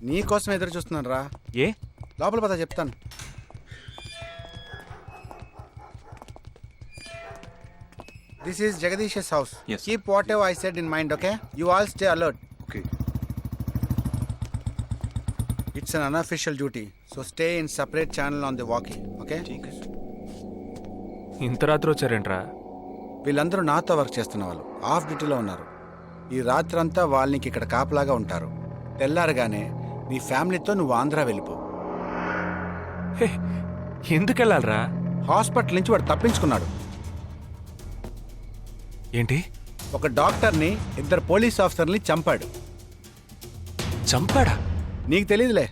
నీ కోసం ఎదురు చూస్తున్నాను రా. ఏ లోపల పద చెప్తాను. This is Jagadish's house. Yes. Keep whatever I said in mind, okay? You all stay alert. Okay. It's an unofficial duty, so stay in separate channel on the walkie, okay? ఇంత రాత్రి వచ్చారేంట్రా? వీళ్ళందరూ నాతో వర్క్ చేస్తున్న వాళ్ళు, of డ్యూటీలో ఉన్నారు. ఈ రాత్రంతా వాళ్ళకి ఇక్కడ కాపలాగా ఉంటారు. తెల్లారగానే నీ ఫ్యామిలీతో నువ్వు ఆంధ్ర వెళ్ళిపో. హే, ఎందుకు వెళ్ళాలరా? హాస్పిటల్ నుంచి వాడు తప్పించుకున్నాడు. ఏంటి? ఒక డాక్టర్ని, 2 పోలీస్ ఆఫీసర్ని చంపాడు. చంపాడా? నీకు తెలియదులే,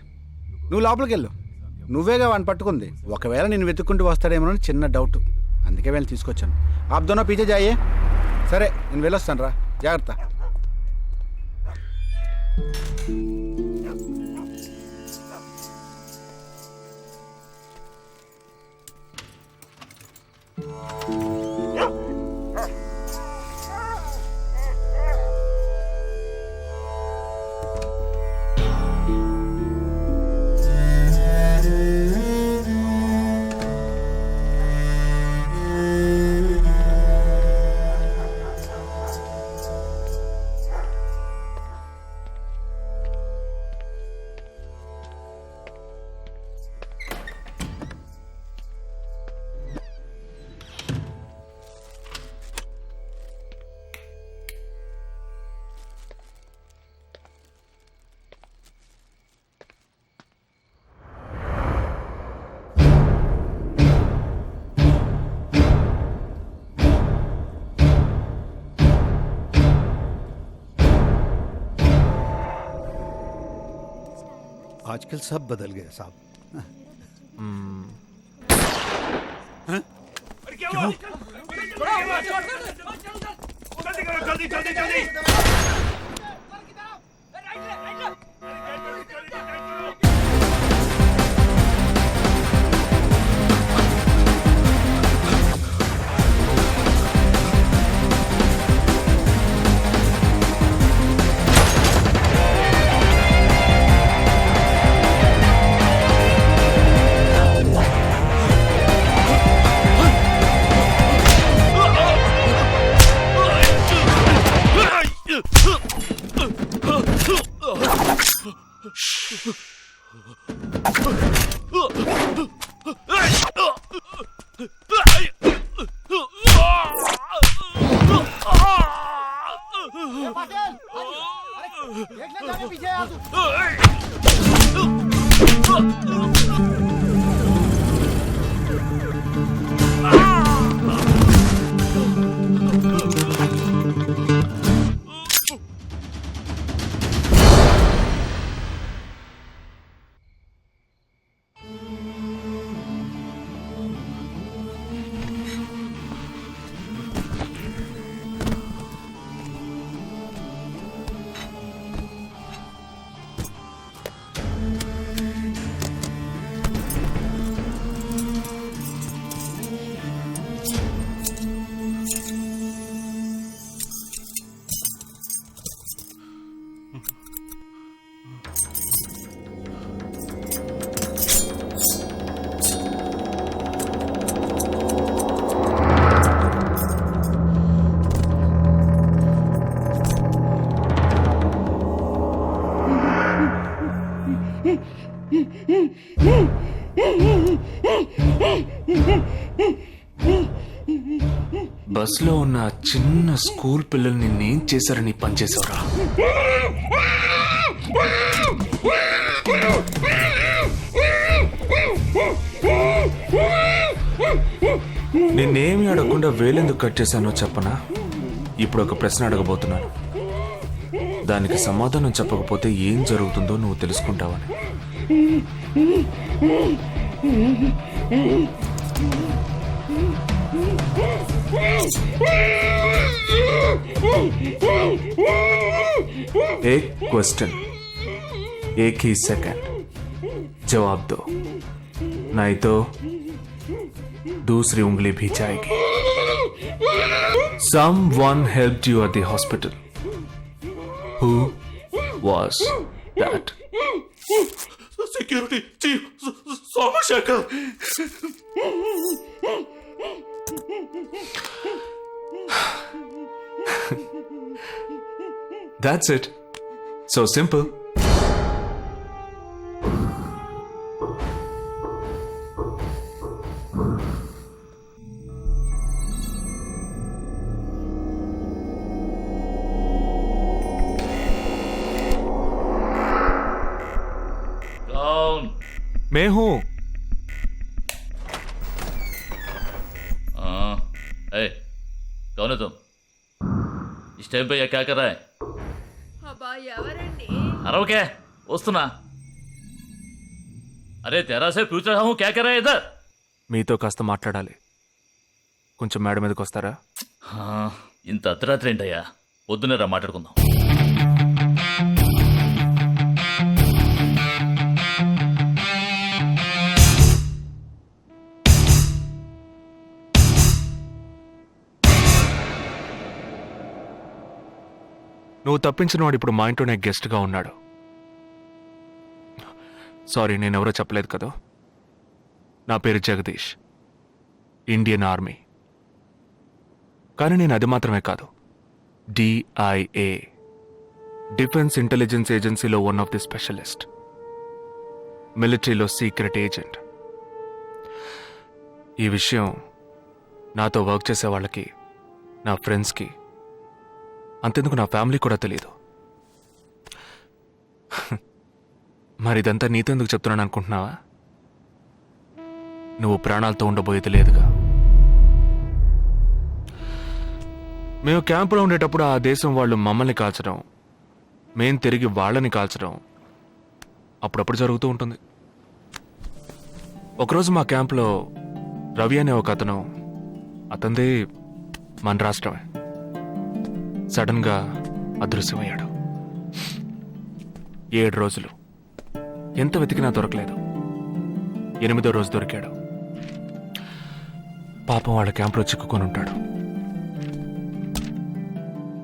నువ్వు లోపలికి వెళ్ళు. నువ్వేగా వాడిని పట్టుకుంది. ఒకవేళ నేను వెతుక్కుంటూ వస్తాడేమో చిన్న డౌట్, అందుకే వెళ్ళి తీసుకొచ్చాను. ఆప్ దోనో పీछे जाइए. సరే నేను వెళ్ళొస్తాను రా, జాగ్రత్త. आजकल सब बदल गया साहब। బస్లో ఉన్న చిన్న స్కూల్ పిల్లల్ని నేను చేశారని పనిచేసావురా. నేనేమి అడగకుండా వేలెందుకు కట్ చేశానో చెప్పనా? ఇప్పుడు ఒక ప్రశ్న అడగబోతున్నాను. దానికి సమాధానం చెప్పకపోతే ఏం జరుగుతుందో నువ్వు తెలుసుకుంటావని. एक क्वेश्चन, एक ही सेकंड, जवाब दो, नहीं तो दूसरी उंगली भी जाएगी. Someone helped you at the hospital. Who was that? Security chief Somashekar. That's it. So simple. कौन? मैं हूं. हाँ, ए, कौन है तुम? इस टाइम पे ये क्या कर रहा है? అబ్బా ఎవరండి अरे क्या? वस्तुना? अरे तेरा से पूछ रहा हूँ क्या कर रहा है इधर? మీతో కాస్త మాట్లాడాలి. కొంచెం మేడ మీదకి వస్తారా? ఇంత అర్ధరాత్రి ఏంటయ్యా? పొద్దున్నే రా మాట్లాడుకుందాం. నువ్వు తప్పించిన వాడు ఇప్పుడు మా ఇంట్లోనే గెస్ట్గా ఉన్నాడు. సారీ, నేనెవరో చెప్పలేదు కదా. నా పేరు జగదీష్, ఇండియన్ ఆర్మీ. కానీ నేను అది మాత్రమే కాదు, DIA, డిఫెన్స్ ఇంటెలిజెన్స్ ఏజెన్సీలో వన్ ఆఫ్ ది స్పెషలిస్ట్, మిలిటరీలో సీక్రెట్ ఏజెంట్. ఈ విషయం నాతో వర్క్ చేసే వాళ్ళకి, నా ఫ్రెండ్స్కి, అంతెందుకు నా ఫ్యామిలీ కూడా తెలియదు. మరి ఇదంతా నీతెందుకు చెప్తున్నాను అనుకుంటున్నావా? నువ్వు ప్రాణాలతో ఉండబోయేది లేదుగా. మేము క్యాంపులో ఉండేటప్పుడు ఆ దేశం వాళ్ళు మమ్మల్ని కాల్చడం, మేం తిరిగి వాళ్ళని కాల్చడం అప్పుడప్పుడు జరుగుతూ ఉంటుంది. ఒకరోజు మా క్యాంప్లో రవి అనే ఒక అతను, అతనిది మన రాష్ట్రమే, సడన్గా అదృశ్యమయ్యాడు. 7 రోజులు ఎంత వెతికినా దొరకలేదు. 8వ రోజు దొరికాడు. పాపం వాళ్ళ క్యాంపులో చిక్కుకొని ఉంటాడు.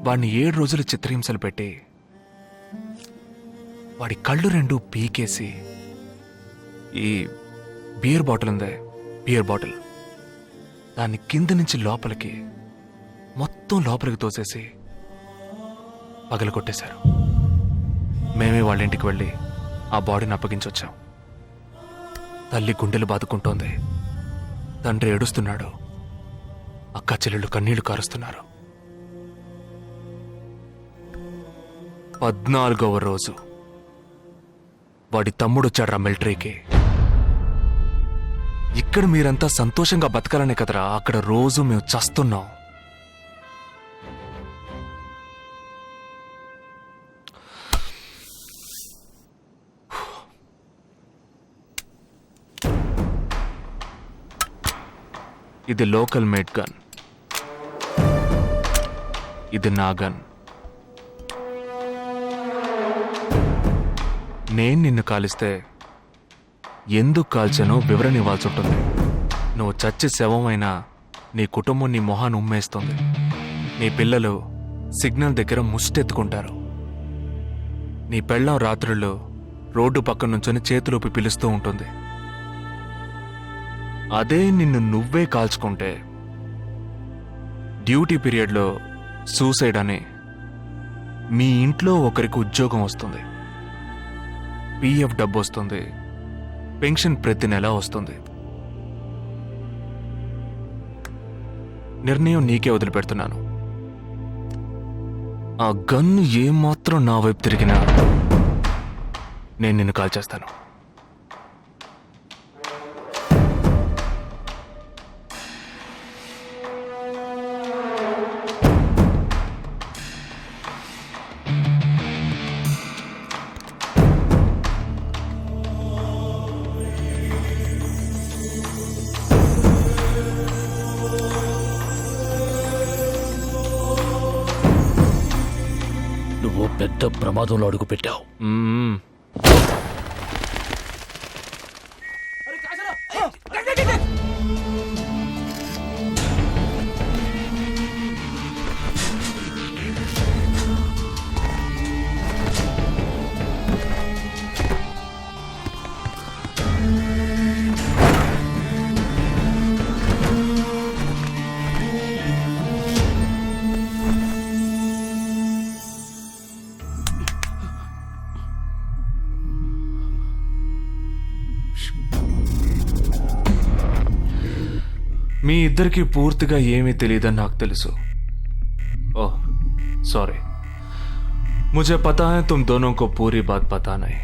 వాడిని 7 రోజులు చిత్రహింసలు పెట్టి వాడి కళ్ళు 2 పీకేసి ఈ బియర్ బాటిల్ ఉందే, బియర్ బాటిల్, దాన్ని కింద నుంచి లోపలికి, మొత్తం లోపలికి తోసేసి పగలు కొట్టేశారు. మేమే వాళ్ళ ఇంటికి వెళ్ళి ఆ బాడీని అప్పగించొచ్చాం. తల్లి గుండెలు బాదుకుంటోంది, తండ్రి ఏడుస్తున్నాడు, అక్క చెల్లెళ్ళు కన్నీళ్లు కారుస్తున్నారు. 14వ రోజు వాడి తమ్ముడు వచ్చాడు మిలిటరీకి. ఇక్కడ మీరంతా సంతోషంగా బతకాలనే కదరా, అక్కడ రోజు మేము చస్తున్నాం. ఇది లోకల్ మేడ్ గన్, ఇది నా గన్. నేను నిన్ను కాలిస్తే ఎందుకు కాల్చానో వివరణ ఇవ్వాల్సి ఉంటుంది. నువ్వు చచ్చి శవమైనా నీ కుటుంబం నీ మొహాన్ని ఉమ్మేస్తుంది. నీ పిల్లలు సిగ్నల్ దగ్గర ముష్టెత్తుకుంటారు. నీ పెళ్ళం రాత్రుళ్ళు రోడ్డు పక్కన నుంచొని చేతులూపి పిలుస్తూ ఉంటుంది. అదే నిన్ను నువ్వే కాల్చుకుంటే డ్యూటీ పీరియడ్లో సూసైడ్ అని మీ ఇంట్లో ఒకరికి ఉద్యోగం వస్తుంది, PF డబ్బు వస్తుంది, పెన్షన్ ప్రతి నెల వస్తుంది. నిర్ణయం నీకే వదిలిపెడుతున్నాను. ఆ గన్ను ఏమాత్రం నా వైపు తిరిగినా నేను నిన్ను కాల్చేస్తాను. నువ్వు పెద్ద ప్రమాదంలో అడుగు పెట్టావు. మీ ఇద్దరికి పూర్తిగా ఏమీ తెలియదని నాకు తెలుసు. ఓह सॉरी, मुझे पता है तुम दोनों को पूरी बात पता नहीं.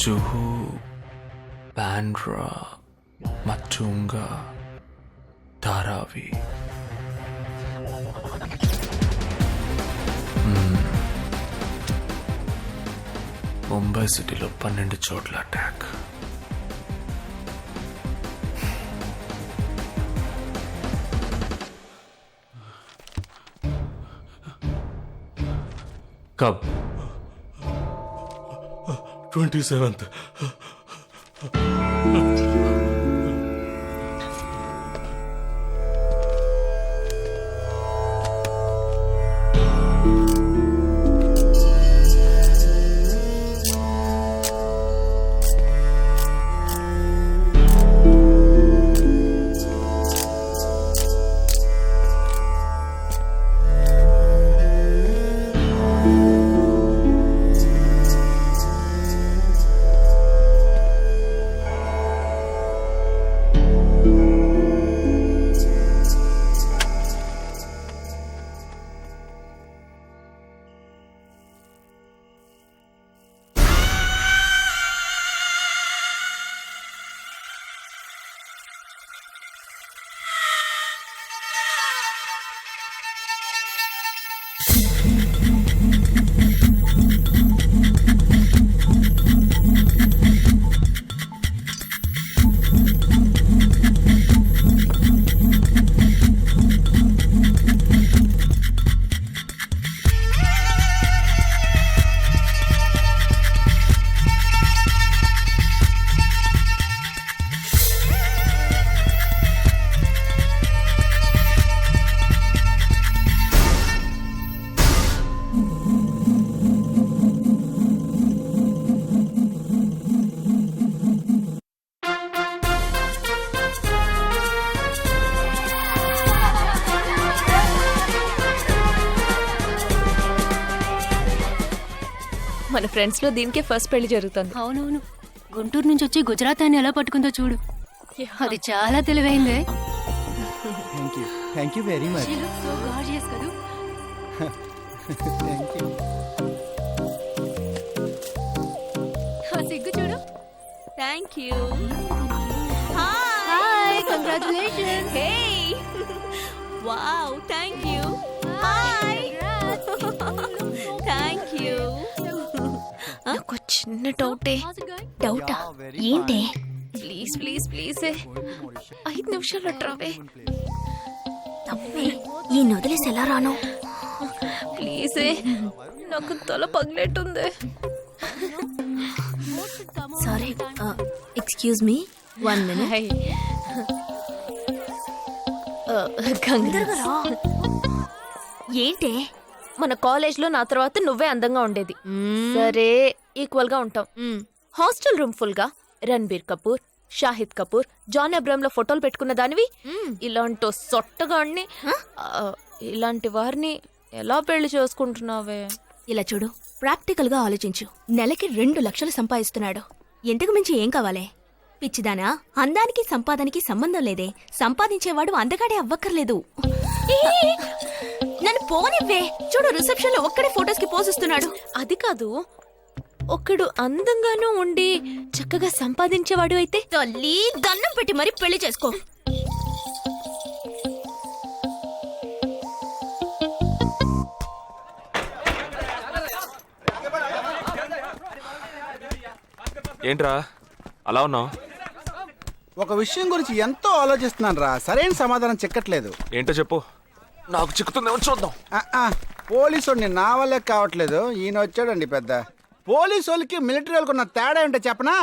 जुहू, बांद्रा, मटुंगा, धारावी. ముంబై సిటీలో 12 చోట్ల అటాక్. కబ్ 27th. మన ఫ్రెండ్స్ లో దీనికే ఫస్ట్ పెళ్లి జరుగుతుంది. అవునవును, గుంటూరు నుంచి వచ్చి గుజరాత్ అని ఎలా పట్టుకుందో చూడు. అది చాలా తెలివైందే. Thank you very much. She looks so gorgeous కదూ. Thank you. ఆ సిగ్గు చూడు. Thank you. Hi, congratulations. Hey wow, thank you. Hi, thank you. నాకు చిన్న డౌటా? ఏంటే? ప్లీజ్ ప్లీజ్ ప్లీజ్ 5 నిమిషాలు ట్రావే ఈ నదిలేసి ఎలా రాను? ప్లీజ్ నాకు తల పగిలేట్టుంది. Sorry, excuse me, 1 minute. ఏంటే? మన కాలేజ్ లో నా తర్వాత నువ్వే అందంగా ఉండేది. సరే ఈక్వల్ గా ఉంటాం. హాస్టల్ రూమ్ ఫుల్ గా రణబీర్ కపూర్, షాహిద్ కపూర్, జాన్ అబ్రామ్ లో ఫోటోలు పెట్టుకున్న దానివి ఇలాంటి సొట్టగాడిని, ఇలాంటి వారిని ఎలా పెళ్లి చేసుకుంటున్నావే? ఇలా చూడు, ప్రాక్టికల్ గా ఆలోచించు. నెలకి 2 లక్షలు సంపాదిస్తున్నాడు. ఇంతకు మించి ఏం కావాలే? పిచ్చిదానా, అందానికి సంపాదనకి సంబంధం లేదే. సంపాదించేవాడు అందగాడే అవ్వక్కర్లేదు. నన్ను పోనివ్వే. చూడు, రిసెప్షన్ లో ఒక్కడే ఫోటోస్ కి పోజిస్తున్నాడు. అది కాదు, ఒకడు అందంగానూ ఉండి చక్కగా సంపాదించేవాడు అయితే తల్లి దండం పెట్టి మరీ పెళ్లి చేసుకో. ఏంట్రా అలా ఉన్నావు? ఒక విషయం గురించి ఎంతో ఆలోచిస్తున్నాను రా, సరైన సమాధానం చిక్కట్లేదు. ఏంటో చెప్పు, నాకు చిక్కుతుందేమో చూద్దాం. పోలీసు వాడిని నా వల్లే కావట్లేదు. ఈయన వచ్చాడండి పెద్ద. పోలీసు వాళ్ళకి మిలిటరీ వాళ్ళకి ఉన్న తేడా ఏంటో చెప్పనా?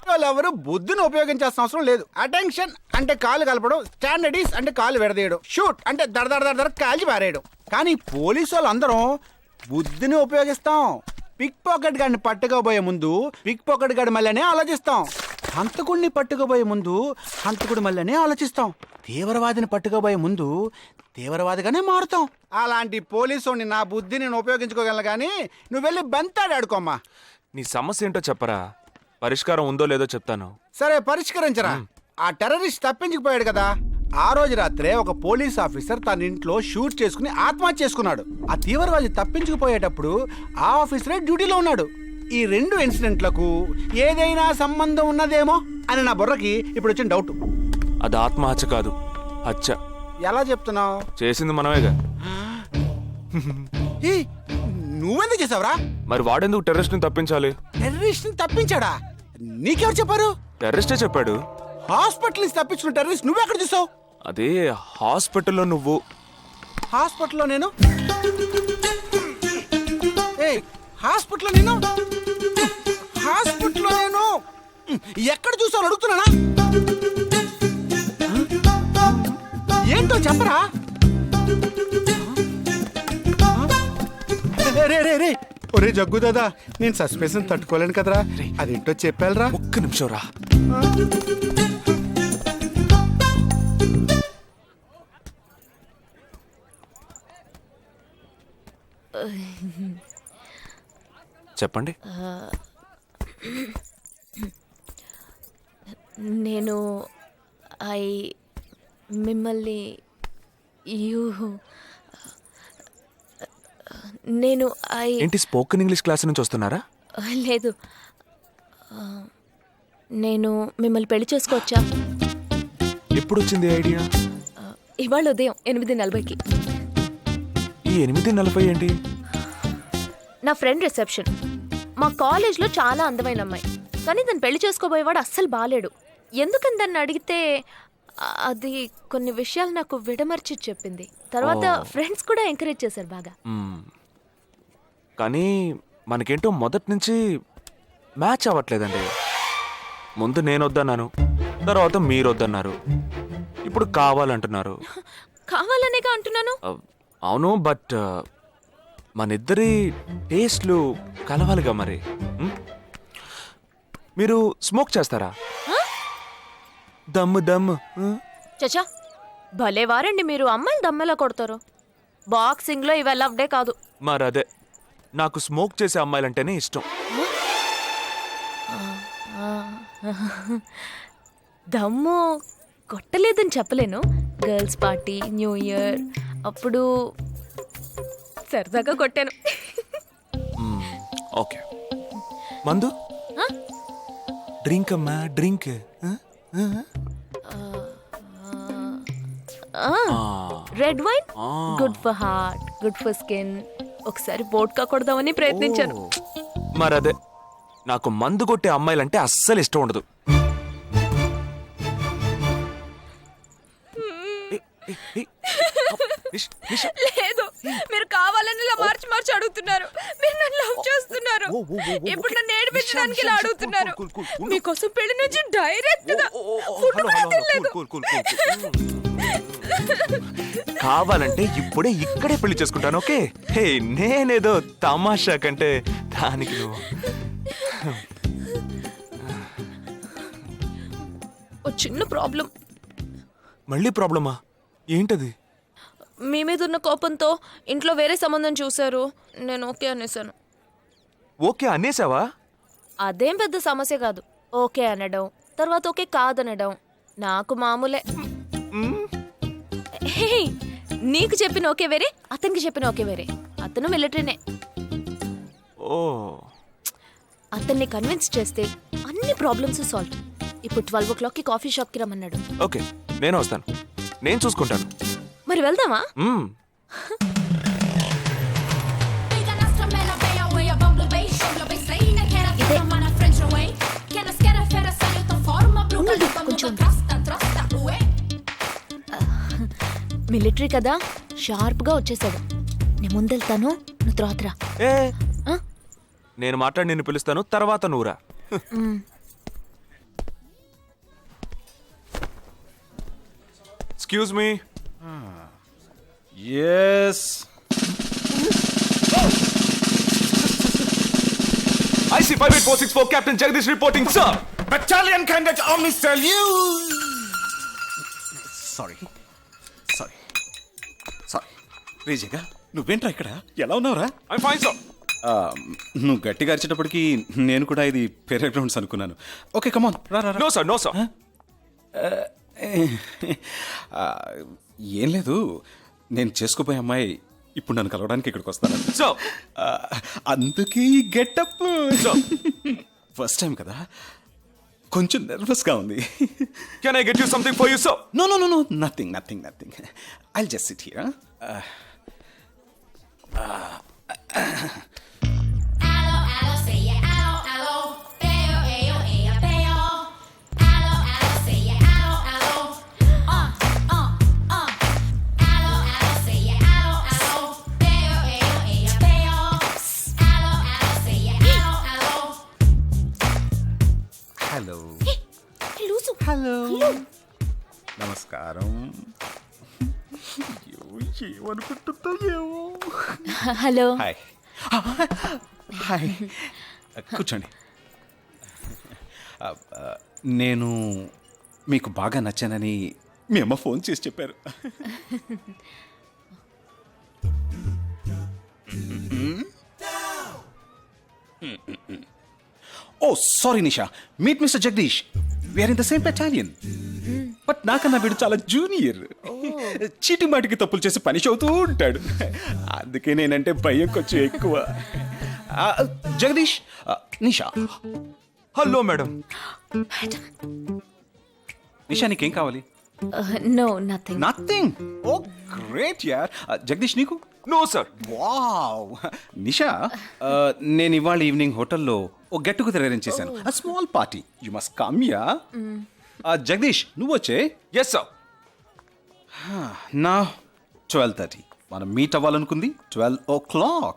వాళ్ళు ఎవరు బుద్ధిని ఉపయోగించాల్సిన అవసరం లేదు. అటెన్షన్ అంటే కాలు కలపడం, స్టాండర్డీస్ అంటే కాలు విడదీయడం, షూట్ అంటే దడ కాల్చి పారేయడం. కానీ పోలీసు వాళ్ళు అందరం బుద్ధిని ఉపయోగిస్తాం. పిక్ పాకెట్ గాడిని పట్టుకోబోయే ముందు పిక్ పాకెట్ గాడి మళ్ళీనే ఆలోచిస్తాం. హంతకుడిని పట్టుకోబోయే ముందు హంతకుడి మళ్ళీనే ఆలోచిస్తాం. తీవ్రవాదిని పట్టుకోబోయే ముందు తీవ్రవాదిగానే మారుతాం. అలాంటి పోలీసుని నా బుద్ధిని నేను ఉపయోగించుకోగలను, కానీ నువ్వు వెళ్ళి బంతాడు ఆడుకోమ్మా. నీ సమస్య ఏంటో చెప్పరా, పరిష్కారం ఉందో లేదో చెప్తాను. సరే పరిష్కరించరా. ఆ టెర్రరిస్ట్ తప్పించుకుపోయాడు కదా, ఆ రోజు రాత్రే ఒక పోలీస్ ఆఫీసర్ తన ఇంట్లో షూట్ చేసుకుని ఆత్మహత్య చేసుకున్నాడు. ఆ తీవ్రవాది తప్పించుకుపోయేటప్పుడు ఆ ఆఫీసరే డ్యూటీలో ఉన్నాడు. ఈ 2 ఇన్సిడెంట్లకు ఏదైనా సంబంధం ఉన్నదేమో అని నా బుర్రకి ఇప్పుడు వచ్చిన డౌట్. అది ఆత్మహత్య కాదు, హత్య. ఎలా చెప్తున్నావు? చేసింది మనమేగా. నువ్వెందుకు చేసావురా? మరి వాడెందుకు టెర్రరిస్ట్ ని తప్పించాలి? టెర్రరిస్ట్ ని తప్పించాడా? నీకెవరు చెప్పారు? టెర్రరిస్టే చెప్పాడు. హాస్పిటల్ నుంచి తప్పించిన టెర్రరిస్ట్ నువ్వెక్కడ చూసావు? అదే హాస్పిటల్లో నువ్వు. హాస్పిటల్లో నేను? హాస్పిటల్లో నేను? హాస్పిటల్లో నేను ఎక్కడ చూసావు అడుగుతున్నానా? ఏంటో చెప్పరా? రే ఒరే జగ్గు దాదా, నేను సస్పెన్షన్ తట్టుకోలేను కదరా. అదేంటో చెప్పాలరా. ఒక్క నిమిషం రా. చెప్పండి. నేను మిమ్మల్ని నేను ఏంటి స్పోకెన్ ఇంగ్లీష్ క్లాస్ నుంచి వస్తున్నారా? లేదు, నేను మిమ్మల్ని పెళ్లి చేసుకోవచ్చా? ఎప్పుడు వచ్చింది ఐడియా? ఇవాళ ఉదయం 8:40కి. ఈ 8:40 ఏంటి? నా ఫ్రెండ్ రిసెప్షన్. మా కాలేజ్లో చాలా అందమైన అమ్మాయి, కానీ దాన్ని పెళ్లి చేసుకోబోయేవాడు అస్సలు బాలేడు. ఎందుకని దాన్ని అడిగితే అది కొన్ని విషయాలు నాకు విడమర్చి చెప్పింది. తర్వాత ఫ్రెండ్స్ కూడా ఎంకరేజ్ చేశారు బాగా. కానీ మనకేంటో మొదటి నుంచి మ్యాచ్ అవ్వట్లేదండి. ముందు నేను వద్దన్నాను, తర్వాత మీరు వద్దన్నారు, ఇప్పుడు కావాలంటున్నారు. కావాలనేగా అంటున్నాను. అవును, బట్ మనిద్దరి టేస్ట్లు కలవాలిగా మరి. మీరు స్మోక్ చేస్తారా? దమ్ము దమ్ము. చచ్చా, భలే వారండి మీరు. అమ్మాయిలు దమ్మెలా కొడతారు. బాక్సింగ్లో ఇవి అలవ్డే కాదు. మరి అదే, నాకు స్మోక్ చేసే అమ్మాయిలంటేనే ఇష్టం. దమ్ము కొట్టలేదని చెప్పలేను. గర్ల్స్ పార్టీ, న్యూ ఇయర్ అప్పుడు సరదాగా కొట్టాను. ఓకే, మందు డ్రింక్ అమ్మా, drink. Red wine good for heart, good for skin. ఒకసారి వోడ్కా కొడదామని ప్రయత్నించాను. మరి అదే, నాకు మందు కొట్టే అమ్మాయిలంటే అస్సలు ఇష్టం ఉండదు. లేదు మీరు కావాలని ఇలా మార్చి మార్చి అడుగుతున్నారు. మీరు నన్ను లవ్ చేస్తున్నారు. ఇప్పుడు నన్ను ఏడిపించడానికి ఇలా అడుగుతున్నారు. మీకోసం పెళ్లి నుంచి డైరెక్ట్ గా ఫుడ్ కూడా తినలేదు. కావాలంటే ఇప్పుడే ఇక్కడే పెళ్లి చేసుకుంటాను. ఓకే హే, నేనేదో తమాషా కంటే దానికి నువ్వు ఓ చిన్న ప్రాబ్లం. మళ్ళీ ప్రాబ్లమా? ఏంటది? మీ మీద ఉన్న కోపంతో ఇంట్లో వేరే సంబంధం చూశారు. నేను ఓకే అనేసాను. ఓకే అనేసావా? అదేం పెద్ద సమస్య కాదు. ఓకే అనడం, తర్వాత ఓకే కాదనడం నాకు మామూలే. హే, నీకు చెప్పిన ఓకే వేరే, అతనికి చెప్పిన ఓకే వేరే. అతను మిలిటరీనే. ఓ, అతన్ని కన్విన్స్ చేస్తే అన్ని ప్రాబ్లమ్స్ సాల్వ్. ఇప్పుడు 12 o'clockకి కాఫీ షాప్కి రమ్మన్నాడు. ఓకే నేను వస్తాను, నేను చూసుకుంటాను. మరి వెళ్దామా? మ్మ్. మిలిటరీ కదా, షార్ప్ గా వచ్చేసాడు. నేను ముందెళ్తాను, నువ్వు తర్వాత రా. ఏ ఆ? నేను మాట్లాడి నిన్ను పిలుస్తాను, తర్వాత నువ్వురా. Excuse me. Yes. IC 58464 Captain Jagdish reporting, sir. Battalion Cadet Army salute. Sorry రేజేగా నువ్వేంట్రా ఇక్కడ? ఎలా ఉన్నావురా? I'm fine, sir. నువ్వు గట్టిగా అరిచేటప్పటికి నేను కూడా ఇది పేరే గ్రౌండ్స్ అనుకున్నాను. ఓకే కమాన్ రా రా రా. No, sir, no, sir. ఏం లేదు, నేను చేసుకోబోయే అమ్మాయి ఇప్పుడు నన్ను కలవడానికి ఇక్కడికి వస్తాను. Sir. అందుకే గెటప్. ఫస్ట్ టైం కదా, కొంచెం నర్వస్గా ఉంది. Can I get you something for you, sir? No, nothing. I'll just sit here. Hello నమస్కారం. ఏమనుకుంటుందో ఏమో. హలో. హాయ్ కూర్చోండి. నేను మీకు బాగా నచ్చానని మీ అమ్మ ఫోన్ చేసి చెప్పారు. Oh sorry Nisha, meet mister Jagadish. We're in the same battalion. But నాకన్నా వీడు చాలా జూనియర్. చీటి మాటికి తప్పులు చేసి పని అవుతూ ఉంటాడు. అందుకే నేనంటే భయం కొంచెం ఎక్కువ. జగదీష్, నిషా. Hello madam. నిషా నీకేం కావాలి? No, nothing. Nothing. Oh great యార్. జగదీష్ నీకు? No, sir. వావ్. నిషా, నేను ఇవాళ ఈవినింగ్ హోటల్లో ఓ గెట్ టుగెదర్ అరేంజ్ చేశాను. Small party. You must come yeah. Jagadish నువ్వు వచ్చే. Yes, sir. నా 12:30 మనం మీట్ అవ్వాలనుకుంది 12 o'clock.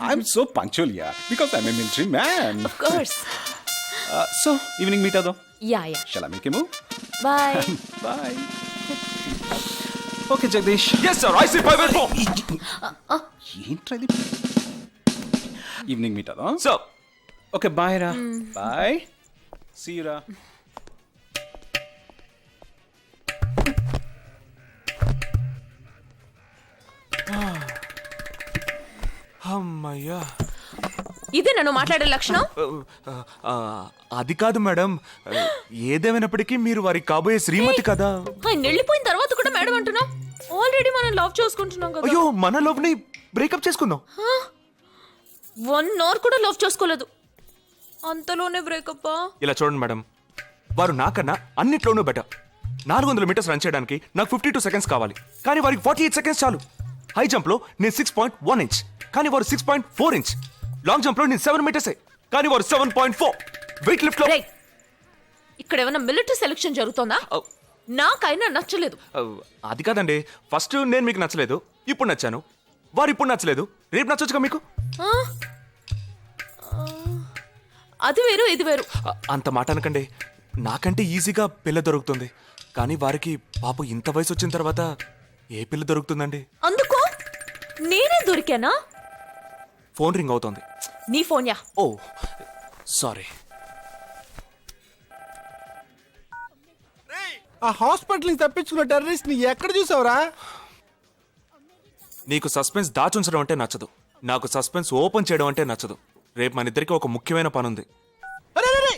I'm so punctual yeah, because I'm a military man. Of course. So evening meet అవుదాం. Yeah. Shall I make a move? Bye. Bye. Okay Jagadish. Yes, sir. IC 584. ఏంట్రది? Evening meet అవుదాం. Sir. Okay bye రా. Bye. See you రా. అమ్మయ్యా. ఇదే నన్ను మాట్లాడే లక్షణం. అది కాదు మేడం, ఏదేమైనప్పటికీ మీరు వారి కాబోయే శ్రీమతి కదా. ఆయన వెళ్ళిపోయిన తర్వాత కూడా మేడం అంటున్నావు. ఆల్రెడీ మనం లవ్ చేసుకుంటున్నాం కదా. అయ్యో, మన లోపుని బ్రేకప్ చేసుకుందాం. 1 hour కూడా లవ్ చేసుకోలేదు, అంతలోనే బ్రేకప్. ఇలా చూడండి మేడం, వారు నాకన్నా అన్నిట్లోనూ బెటర్. 400 meters రన్ చేయడానికి నాకు 52 seconds కావాలి, కానీ వారికి 48 seconds చాలు. హై జంప్ లో నేను 6.1 inch, కానీ వారు 6.4 inch. లాంగ్ జంప్ లో నేను 7 meters, కానీ వారు 7.4. వెయిట్ లిఫ్ట్ లో ఇక్కడ ఏమైనా మిలిటరీ సెలక్షన్ జరుగుతుందా? నాకైనా నచ్చలేదు. అది కాదండి, ఫస్ట్ నేను మీకు నచ్చలేదు, ఇప్పుడు నచ్చాను. వారు ఇప్పుడు నచ్చలేదు, రేపు నచ్చొచ్చుగా మీకు. ఆ? అది వేరు ఇది వేరు. అంత మాట అనకండి. నాకంటే ఈజీగా పిల్ల దొరుకుతుంది, కానీ వారికి పాప ఇంత వయసు వచ్చిన తర్వాత ఏ పిల్ల దొరుకుతుందండి? అందుకు నేనే దొరికానా? ఫోన్ రింగ్ అవుతోంది. నీ ఫోన్ యా. ఓ సారీ. ఆ హాస్పిటల్ నుంచి తప్పించుకున్న టెర్రరిస్ట్ ని ఎక్కడ చూసావురా? నీకు సస్పెన్స్ దాచుంచడం అంటే నచ్చదు, నాకు సస్పెన్స్ ఓపెన్ చేయడం అంటే నచ్చదు. రేపు మన ఇద్దరికి ఒక ముఖ్యమైన పని ఉంది. అరే, అరే, అరే.